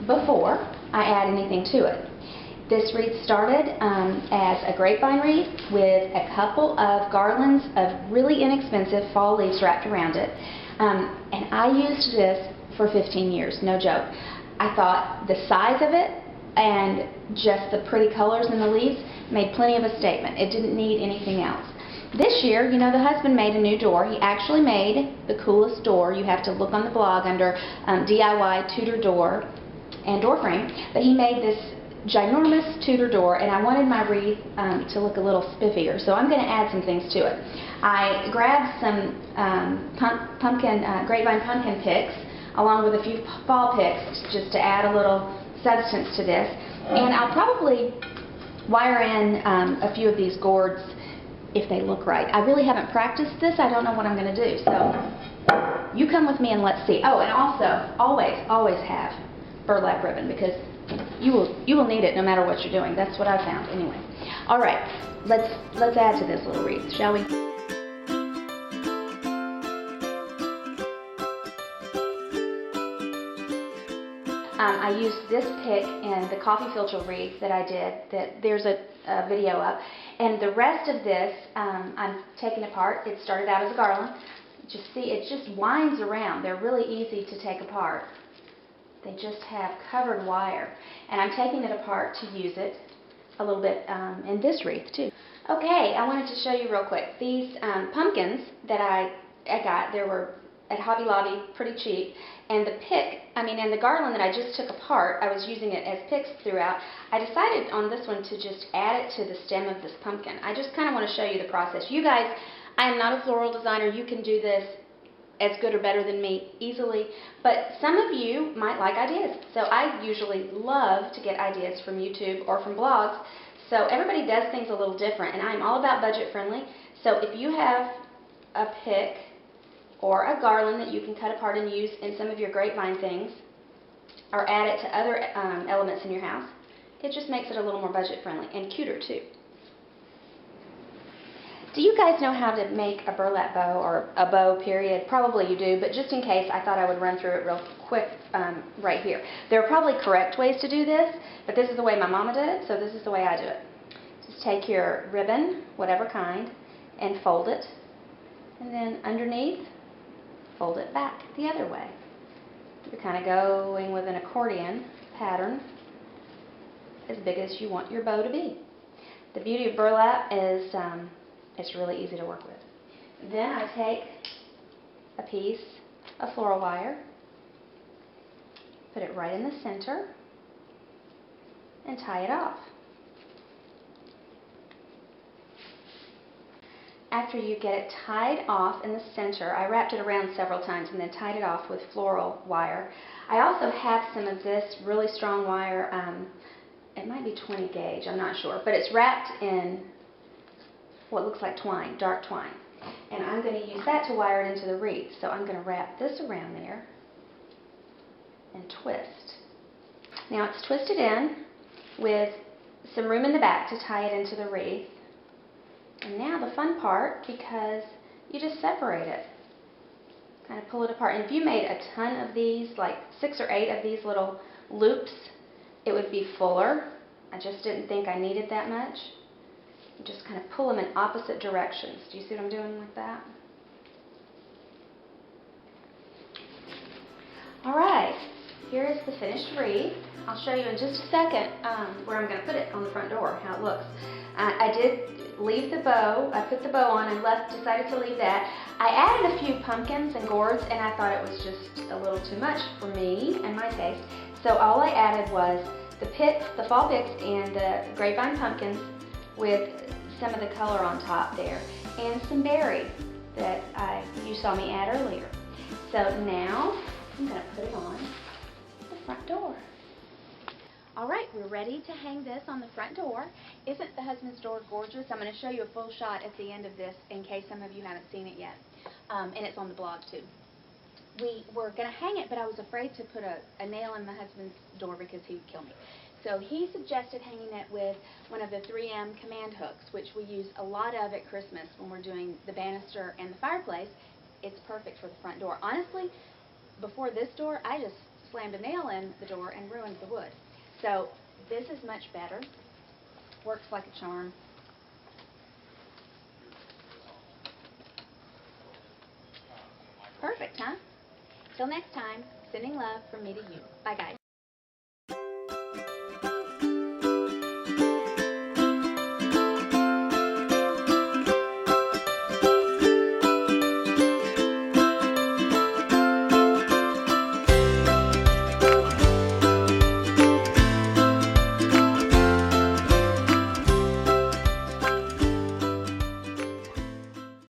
before I add anything to it. This wreath started as a grapevine wreath with a couple of garlands of really inexpensive fall leaves wrapped around it. And I used this for 15 years, no joke. I thought the size of it and just the pretty colors in the leaves made plenty of a statement. It didn't need anything else. This year, you know, the husband made a new door. He actually made the coolest door. You have to look on the blog under DIY Tudor door and door frame. But he made this ginormous Tudor door, and I wanted my wreath to look a little spiffier, so I'm going to add some things to it. I grabbed some grapevine pumpkin picks along with a few fall picks just to add a little substance to this, and I'll probably wire in a few of these gourds if they look right. I really haven't practiced this. I don't know what I'm going to do, so you come with me and let's see. Oh, and also always have burlap ribbon, because you will need it no matter what you're doing. That's what I found anyway. All right, let's add to this little wreath, shall we? I used this pick in the coffee filter wreath that I did, that there's a video up, and the rest of this I'm taking apart. It started out as a garland. Just see, it just winds around. They're really easy to take apart. They just have covered wire, and I'm taking it apart to use it a little bit in this wreath too. Okay, I wanted to show you real quick. These pumpkins that I got, they were at Hobby Lobby, pretty cheap, and the garland that I just took apart, I was using it as picks throughout. I decided on this one to just add it to the stem of this pumpkin. I just kind of want to show you the process. You guys, I am not a floral designer. You can do this as good or better than me easily, but some of you might like ideas. So I usually love to get ideas from YouTube or from blogs. So everybody does things a little different, and I'm all about budget friendly. So if you have a pick or a garland that you can cut apart and use in some of your grapevine things, or add it to other elements in your house, it just makes it a little more budget friendly and cuter too. Do you guys know how to make a burlap bow, or a bow period? Probably you do, but just in case, I thought I would run through it real quick right here. There are probably correct ways to do this, but this is the way my mama did it, so this is the way I do it. Just take your ribbon, whatever kind, and fold it, and then underneath, fold it back the other way. You're kind of going with an accordion pattern as big as you want your bow to be. The beauty of burlap is it's really easy to work with. Then I take a piece of floral wire, put it right in the center, and tie it off. After you get it tied off in the center, I wrapped it around several times and then tied it off with floral wire. I also have some of this really strong wire, it might be 20 gauge, I'm not sure, but it's wrapped in what looks like twine, dark twine. And I'm going to use that to wire it into the wreath. So I'm going to wrap this around there and twist. Now it's twisted in with some room in the back to tie it into the wreath. And now the fun part, because you just separate it. Kind of pull it apart. And if you made a ton of these, like 6 or 8 of these little loops, it would be fuller. I just didn't think I needed that much. You just kind of pull them in opposite directions. Do you see what I'm doing like that? Alright, here is the finished wreath. I'll show you in just a second where I'm going to put it on the front door, how it looks. I did leave the bow. I put the bow on and decided to leave that. I added a few pumpkins and gourds, and I thought it was just a little too much for me and my taste. So all I added was the picks, the fall picks, and the grapevine pumpkins with some of the color on top there, and some berry that you saw me add earlier. So now I'm going to put it on the front door. Alright, we're ready to hang this on the front door. Isn't the husband's door gorgeous? I'm going to show you a full shot at the end of this in case some of you haven't seen it yet. And it's on the blog too. We were going to hang it, but I was afraid to put a nail in my husband's door because he would kill me. So he suggested hanging it with one of the 3M command hooks, which we use a lot of at Christmas when we're doing the banister and the fireplace. It's perfect for the front door. Honestly, before this door, I just slammed a nail in the door and ruined the wood. So this is much better. Works like a charm. Perfect, huh? Till next time, sending love from me to you. Bye, guys.